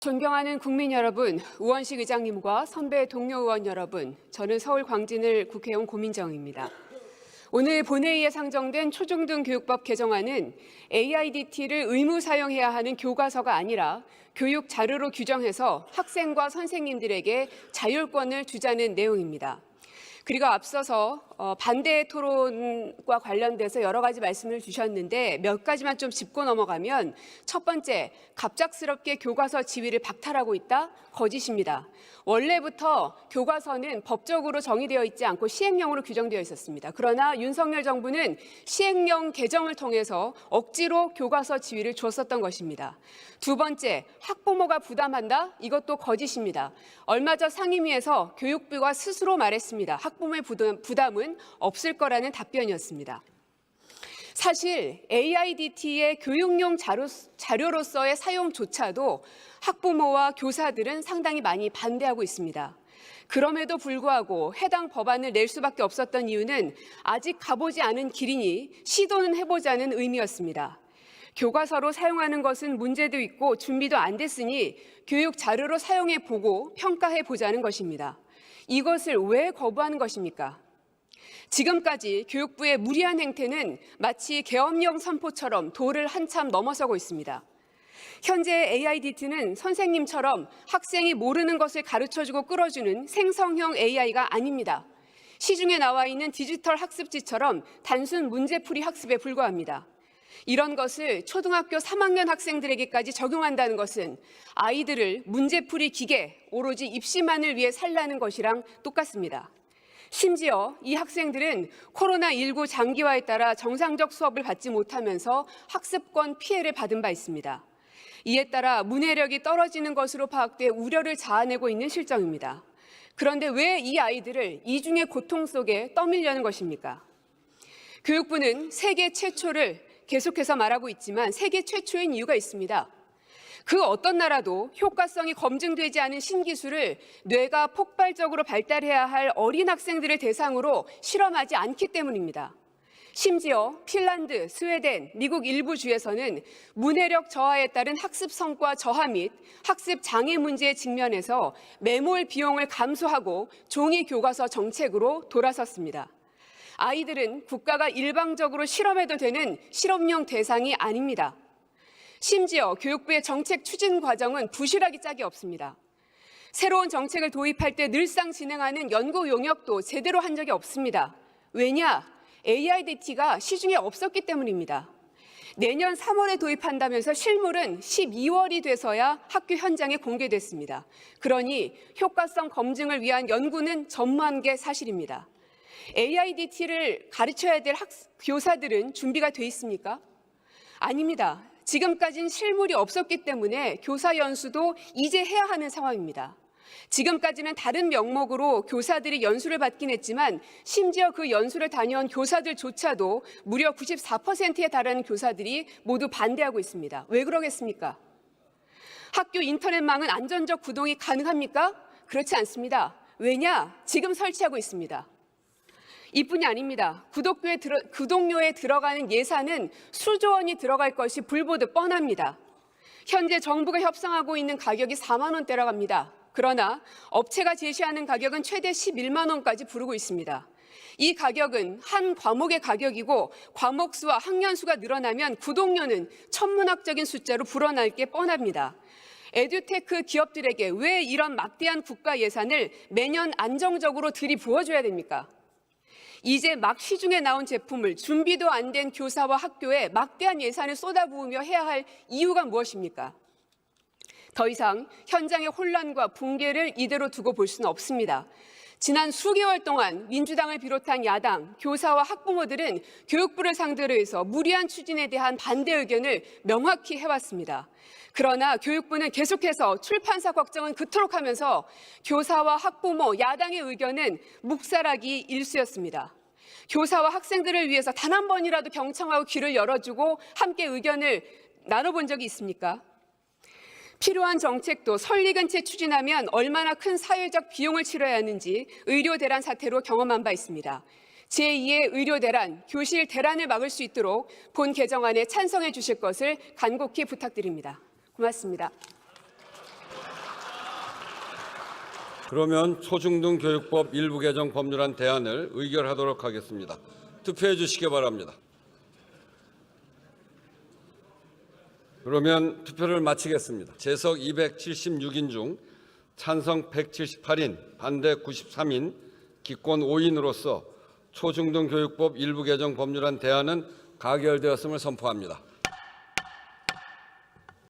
존경하는 국민 여러분, 우원식 의장님과 선배 동료 의원 여러분, 저는 서울 광진을 국회의원 고민정입니다. 오늘 본회의에 상정된 초중등 교육법 개정안은 AIDT를 의무 사용해야 하는 교과서가 아니라 교육 자료로 규정해서 학생과 선생님들에게 자율권을 주자는 내용입니다. 그리고 앞서서 반대 토론과 관련돼서 여러 가지 말씀을 주셨는데 몇 가지만 좀 짚고 넘어가면 첫 번째, 갑작스럽게 교과서 지위를 박탈하고 있다? 거짓입니다. 원래부터 교과서는 법적으로 정의되어 있지 않고 시행령으로 규정되어 있었습니다. 그러나 윤석열 정부는 시행령 개정을 통해서 억지로 교과서 지위를 줬었던 것입니다. 두 번째, 학부모가 부담한다? 이것도 거짓입니다. 얼마 전 상임위에서 교육부가 스스로 말했습니다. 학부모의 부담은 없을 거라는 답변이었습니다. 사실 AIDT의 교육용 자료로서의 사용조차도 학부모와 교사들은 상당히 많이 반대하고 있습니다. 그럼에도 불구하고 해당 법안을 낼 수밖에 없었던 이유는 아직 가보지 않은 길이니 시도는 해보자는 의미였습니다. 교과서로 사용하는 것은 문제도 있고 준비도 안 됐으니 교육 자료로 사용해보고 평가해보자는 것입니다. 이것을 왜 거부하는 것입니까? 지금까지 교육부의 무리한 행태는 마치 계엄령 선포처럼 도를 한참 넘어서고 있습니다. 현재 AIDT는 선생님처럼 학생이 모르는 것을 가르쳐주고 끌어주는 생성형 AI가 아닙니다. 시중에 나와 있는 디지털 학습지처럼 단순 문제풀이 학습에 불과합니다. 이런 것을 초등학교 3학년 학생들에게까지 적용한다는 것은 아이들을 문제풀이 기계, 오로지 입시만을 위해 살라는 것이랑 똑같습니다. 심지어 이 학생들은 코로나19 장기화에 따라 정상적 수업을 받지 못하면서 학습권 피해를 받은 바 있습니다. 이에 따라 문해력이 떨어지는 것으로 파악돼 우려를 자아내고 있는 실정입니다. 그런데 왜 이 아이들을 이중의 고통 속에 떠밀려는 것입니까? 교육부는 세계 최초를 계속해서 말하고 있지만 세계 최초인 이유가 있습니다. 그 어떤 나라도 효과성이 검증되지 않은 신기술을 뇌가 폭발적으로 발달해야 할 어린 학생들을 대상으로 실험하지 않기 때문입니다. 심지어 핀란드, 스웨덴, 미국 일부 주에서는 문해력 저하에 따른 학습 성과 저하 및 학습 장애 문제에 직면해서 매몰 비용을 감수하고 종이 교과서 정책으로 돌아섰습니다. 아이들은 국가가 일방적으로 실험해도 되는 실험용 대상이 아닙니다. 심지어 교육부의 정책 추진 과정은 부실하기 짝이 없습니다. 새로운 정책을 도입할 때 늘상 진행하는 연구 용역도 제대로 한 적이 없습니다. 왜냐? AIDT가 시중에 없었기 때문입니다. 내년 3월에 도입한다면서 실물은 12월이 돼서야 학교 현장에 공개됐습니다. 그러니 효과성 검증을 위한 연구는 전무한 게 사실입니다. AIDT를 가르쳐야 될 교사들은 준비가 돼 있습니까? 아닙니다. 지금까지는 실물이 없었기 때문에 교사 연수도 이제 해야 하는 상황입니다. 지금까지는 다른 명목으로 교사들이 연수를 받긴 했지만 심지어 그 연수를 다녀온 교사들조차도 무려 94%에 달하는 교사들이 모두 반대하고 있습니다. 왜 그러겠습니까? 학교 인터넷망은 안전적 구동이 가능합니까? 그렇지 않습니다. 왜냐? 지금 설치하고 있습니다. 이뿐이 아닙니다. 구독료에 들어가는 예산은 수조 원이 들어갈 것이 불보듯 뻔합니다. 현재 정부가 협상하고 있는 가격이 4만 원대라고 합니다. 그러나 업체가 제시하는 가격은 최대 11만 원까지 부르고 있습니다. 이 가격은 한 과목의 가격이고 과목 수와 학년 수가 늘어나면 구독료는 천문학적인 숫자로 불어날 게 뻔합니다. 에듀테크 기업들에게 왜 이런 막대한 국가 예산을 매년 안정적으로 들이부어줘야 됩니까? 이제 막 시중에 나온 제품을 준비도 안 된 교사와 학교에 막대한 예산을 쏟아부으며 해야 할 이유가 무엇입니까? 더 이상 현장의 혼란과 붕괴를 이대로 두고 볼 수는 없습니다. 지난 수개월 동안 민주당을 비롯한 야당, 교사와 학부모들은 교육부를 상대로 해서 무리한 추진에 대한 반대 의견을 명확히 해왔습니다. 그러나 교육부는 계속해서 출판사 걱정은 그토록 하면서 교사와 학부모, 야당의 의견은 묵살하기 일쑤였습니다. 교사와 학생들을 위해서 단 한 번이라도 경청하고 귀를 열어주고 함께 의견을 나눠본 적이 있습니까? 필요한 정책도 설익은 채 추진하면 얼마나 큰 사회적 비용을 치러야 하는지 의료 대란 사태로 경험한 바 있습니다. 제2의 의료 대란, 교실 대란을 막을 수 있도록 본 개정안에 찬성해 주실 것을 간곡히 부탁드립니다. 고맙습니다. 그러면 초중등교육법 일부 개정 법률안 대안을 의결하도록 하겠습니다. 투표해 주시기 바랍니다. 그러면 투표를 마치겠습니다. 재석 276인 중 찬성 178인, 반대 93인, 기권 5인으로서 초중등교육법 일부 개정 법률안 대안은 가결되었음을 선포합니다.